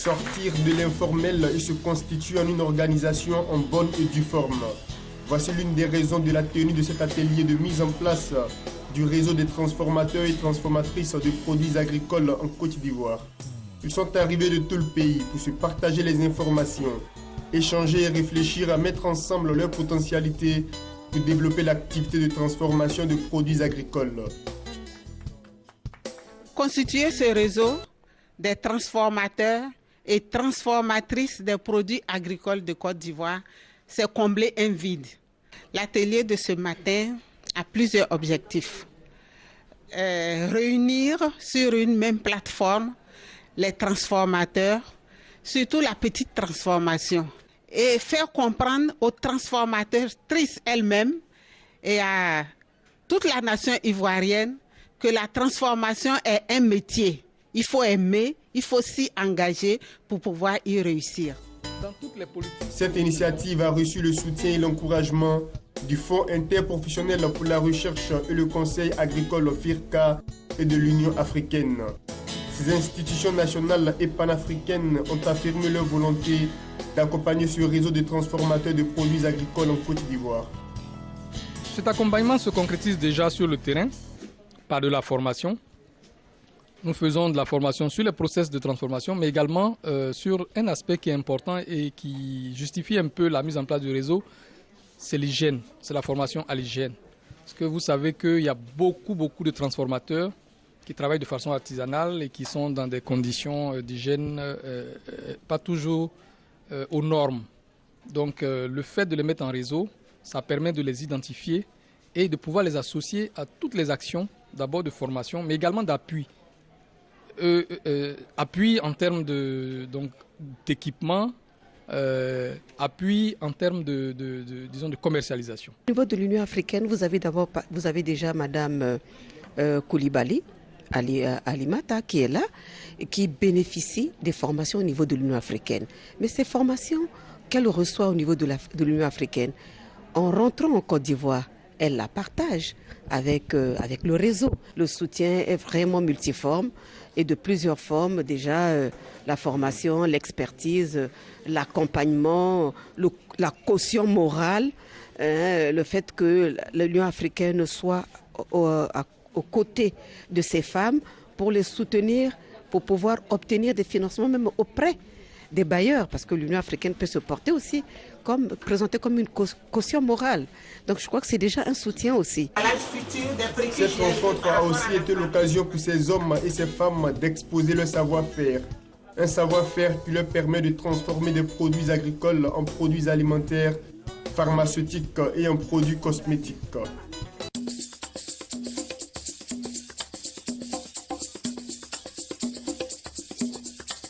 sortir de l'informel et se constituer en une organisation en bonne et due forme. Voici l'une des raisons de la tenue de cet atelier de mise en place du réseau des transformateurs et transformatrices de produits agricoles en Côte d'Ivoire. Ils sont arrivés de tout le pays pour se partager les informations, échanger et réfléchir à mettre ensemble leurs potentialités pour développer l'activité de transformation de produits agricoles. Constituer ce réseau des transformateurs et transformatrices des produits agricoles de Côte d'Ivoire, c'est combler un vide. L'atelier de ce matin a plusieurs objectifs. Réunir sur une même plateforme les transformateurs, surtout la petite transformation, et faire comprendre aux transformatrices elles-mêmes et à toute la nation ivoirienne que la transformation est un métier. Il faut aimer, il faut s'y engager pour pouvoir y réussir. Cette initiative a reçu le soutien et l'encouragement du Fonds interprofessionnel pour la recherche et le conseil agricole FIRCA et de l'Union africaine. Ces institutions nationales et panafricaines ont affirmé leur volonté d'accompagner ce réseau de transformateurs de produits agricoles en Côte d'Ivoire. Cet accompagnement se concrétise déjà sur le terrain par de la formation. Nous faisons de la formation sur les process de transformation, mais également sur un aspect qui est important et qui justifie un peu la mise en place du réseau, c'est l'hygiène, c'est la formation à l'hygiène. Parce que vous savez qu'il y a beaucoup de transformateurs qui travaillent de façon artisanale et qui sont dans des conditions d'hygiène pas toujours aux normes. Donc le fait de les mettre en réseau, ça permet de les identifier et de pouvoir les associer à toutes les actions, d'abord de formation, mais également d'appui. Appui en termes d'équipement, appui en termes de commercialisation. Au niveau de l'Union africaine, vous avez déjà Madame Koulibaly Alimata qui est là et qui bénéficie des formations au niveau de l'Union africaine. Mais ces formations qu'elle reçoit au niveau de l'Union africaine, en rentrant en Côte d'Ivoire, elle la partage avec le réseau. Le soutien est vraiment multiforme et de plusieurs formes. Déjà, la formation, l'expertise, l'accompagnement, la caution morale, le fait que l'Union africaine soit aux côtés de ces femmes pour les soutenir, pour pouvoir obtenir des financements même auprès des bailleurs, parce que l'Union africaine peut se porter aussi présentée comme une caution morale. Donc je crois que c'est déjà un soutien aussi. Cette rencontre a aussi été l'occasion pour ces hommes et ces femmes d'exposer leur savoir-faire. Un savoir-faire qui leur permet de transformer des produits agricoles en produits alimentaires, pharmaceutiques et en produits cosmétiques.